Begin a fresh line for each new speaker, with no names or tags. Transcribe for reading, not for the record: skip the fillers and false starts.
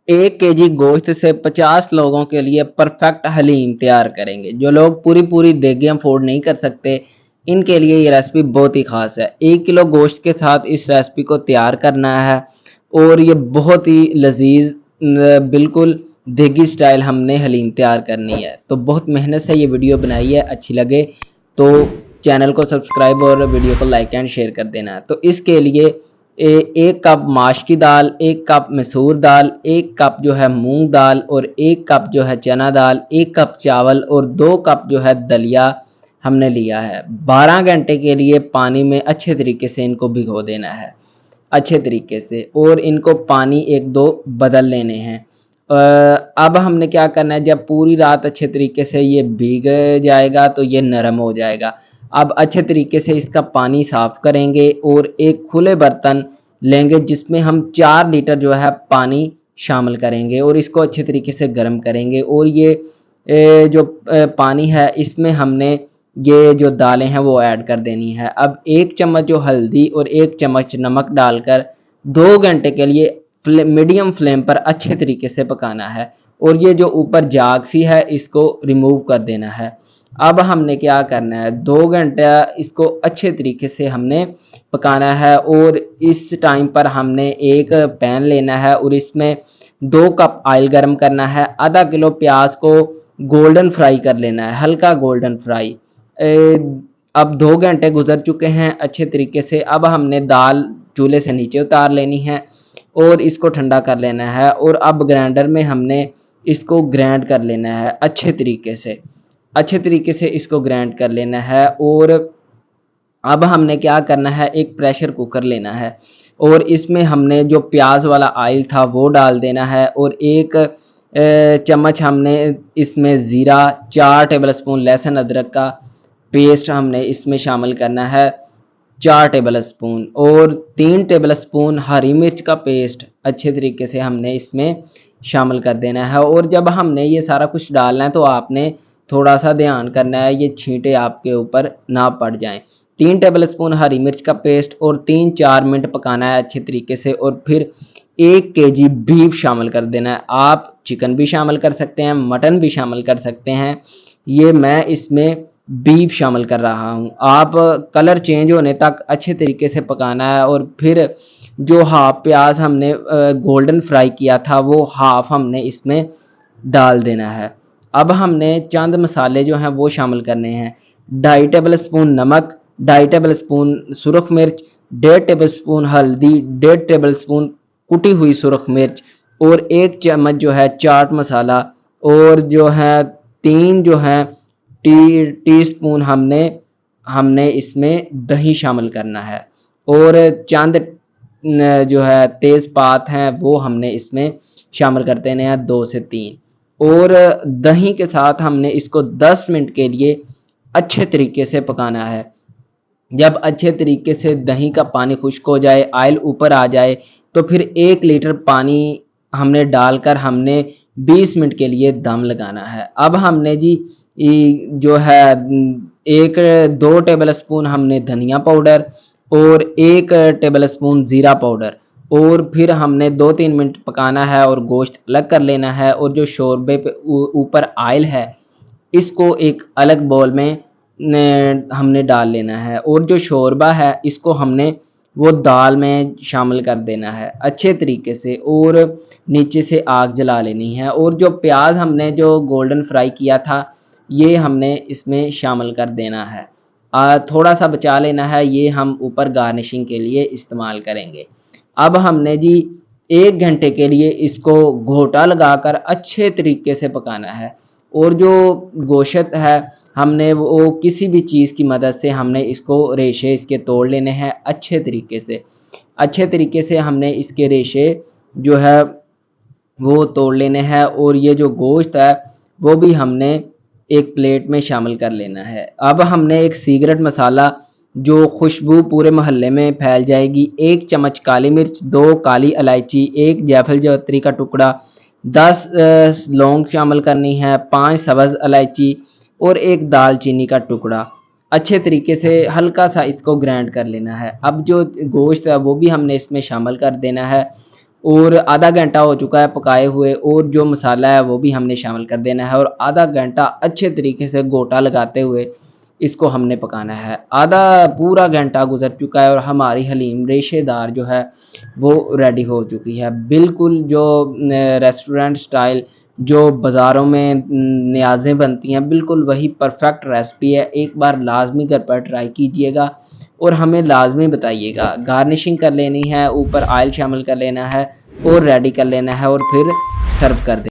1 KG गोश्त से 50 लोगों के लिए परफेक्ट हलीम तैयार करेंगे। जो लोग पूरी देगें अफोर्ड नहीं कर सकते, इनके लिए ये रेसिपी बहुत ही ख़ास है। 1 किलो गोश्त के साथ इस रेसिपी को तैयार करना है और ये बहुत ही लजीज बिल्कुल देगी स्टाइल हमने हलीम तैयार करनी है। तो बहुत मेहनत से ये वीडियो बनाई है, अच्छी लगे तो चैनल को सब्सक्राइब और वीडियो को लाइक एंड शेयर कर देना। तो इसके लिए 1 कप माश की दाल, 1 कप मसूर दाल, 1 कप जो है मूंग दाल और 1 कप जो है चना दाल, 1 कप चावल और 2 कप जो है दलिया हमने लिया है। 12 घंटे के लिए पानी में अच्छे तरीके से इनको भिगो देना है, अच्छे तरीके से, और इनको पानी 1-2 बदल लेने हैं। अब हमने क्या करना है, जब पूरी रात अच्छे तरीके से ये भीग जाएगा तो ये नरम हो जाएगा। अब अच्छे तरीके से इसका पानी साफ करेंगे और एक खुले बर्तन लेंगे जिसमें हम 4 लीटर जो है पानी शामिल करेंगे और इसको अच्छे तरीके से गर्म करेंगे। और ये जो पानी है इसमें हमने ये जो दालें हैं वो ऐड कर देनी है। अब 1 चम्मच जो हल्दी और 1 चम्मच नमक डालकर 2 घंटे के लिए मीडियम फ्लेम पर अच्छे तरीके से पकाना है और ये जो ऊपर जाग सी है इसको रिमूव कर देना है। अब हमने क्या करना है, 2 घंटे इसको अच्छे तरीके से हमने पकाना है और इस टाइम पर हमने एक पैन लेना है और इसमें 2 कप ऑयल गर्म करना है। आधा किलो प्याज को गोल्डन फ्राई कर लेना है, हल्का गोल्डन फ्राई। अब 2 घंटे गुजर चुके हैं अच्छे तरीके से। अब हमने दाल चूल्हे से नीचे उतार लेनी है और इसको ठंडा कर लेना है और अब ग्राइंडर में हमने इसको ग्राइंड कर लेना है अच्छे तरीके से, अच्छे तरीके से इसको ग्राइंड कर लेना है। और अब हमने क्या करना है, एक प्रेशर कुकर लेना है और इसमें हमने जो प्याज वाला ऑयल था वो डाल देना है और 1 चम्मच हमने इसमें ज़ीरा, 4 टेबल स्पून लहसुन अदरक का पेस्ट हमने इसमें शामिल करना है 4 टेबल स्पून, और 3 टेबल स्पून हरी मिर्च का पेस्ट अच्छे तरीके से हमने इसमें शामिल कर देना है। और जब हमने ये सारा कुछ डालना है तो आपने थोड़ा सा ध्यान करना है ये छींटे आपके ऊपर ना पड़ जाएं। 3 टेबल स्पून हरी मिर्च का पेस्ट और 3-4 मिनट पकाना है अच्छे तरीके से और फिर 1 केजी बीफ शामिल कर देना है। आप चिकन भी शामिल कर सकते हैं, मटन भी शामिल कर सकते हैं, ये मैं इसमें बीफ शामिल कर रहा हूँ। आप कलर चेंज होने तक अच्छे तरीके से पकाना है और फिर जो हाफ प्याज हमने गोल्डन फ्राई किया था वो हाफ हमने इसमें डाल देना है। अब हमने चंद मसाले जो हैं वो शामिल करने हैं, 2.5 टेबल स्पून नमक, 2.5 टेबल स्पून सुरख मिर्च, 1.5 टेबल स्पून हल्दी, 1.5 टेबल स्पून कुटी हुई सुरख मिर्च और 1 चम्मच जो है चाट मसाला और जो है 3 जो है टी स्पून हमने इसमें दही शामिल करना है और चंद जो है तेज़पात हैं वो हमने इसमें शामिल कर देने हैं 2 से 3, और दही के साथ हमने इसको 10 मिनट के लिए अच्छे तरीके से पकाना है। जब अच्छे तरीके से दही का पानी खुश्क हो जाए, ऑयल ऊपर आ जाए, तो फिर 1 लीटर पानी हमने डालकर हमने 20 मिनट के लिए दम लगाना है। अब हमने जी जो है 1-2 टेबल स्पून हमने धनिया पाउडर और 1 टेबल स्पून ज़ीरा पाउडर और फिर हमने 2-3 मिनट पकाना है और गोश्त अलग कर लेना है। और जो शोरबे पे ऊपर ऑयल है इसको एक अलग बोल में हमने डाल लेना है और जो शोरबा है इसको हमने वो दाल में शामिल कर देना है अच्छे तरीके से और नीचे से आग जला लेनी है। और जो प्याज हमने जो गोल्डन फ्राई किया था ये हमने इसमें शामिल कर देना है, थोड़ा सा बचा लेना है, ये हम ऊपर गार्निशिंग के लिए इस्तेमाल करेंगे। अब हमने जी 1 घंटे के लिए इसको घोटा लगाकर अच्छे तरीके से पकाना है और जो गोश्त है हमने वो किसी भी चीज़ की मदद से हमने इसको रेशे इसके तोड़ लेने हैं अच्छे तरीके से, अच्छे तरीके से हमने इसके रेशे जो है वो तोड़ लेने हैं और ये जो गोश्त है वो भी हमने एक प्लेट में शामिल कर लेना है। अब हमने एक सीक्रेट मसाला जो खुशबू पूरे मोहल्ले में फैल जाएगी, 1 चम्मच काली मिर्च, 2 काली इलायची, 1 जायफल जावित्री का टुकड़ा, 10 लौंग शामिल करनी है, 5 सब्ज़ इलायची और 1 दालचीनी का टुकड़ा। अच्छे तरीके से हल्का सा इसको ग्राइंड कर लेना है। अब जो गोश्त है वो भी हमने इसमें शामिल कर देना है और आधा घंटा हो चुका है पकाए हुए, और जो मसाला है वो भी हमने शामिल कर देना है और आधा घंटा अच्छे तरीके से गोटा लगाते हुए इसको हमने पकाना है। आधा पूरा घंटा गुजर चुका है और हमारी हलीम रेशेदार जो है वो रेडी हो चुकी है। बिल्कुल जो रेस्टोरेंट स्टाइल जो बाज़ारों में न्याज़ें बनती हैं, बिल्कुल वही परफेक्ट रेसिपी है। एक बार लाजमी घर पर ट्राई कीजिएगा और हमें लाजमी बताइएगा। गार्निशिंग कर लेनी है, ऊपर ऑयल शामिल कर लेना है और रेडी कर लेना है और फिर सर्व कर दें।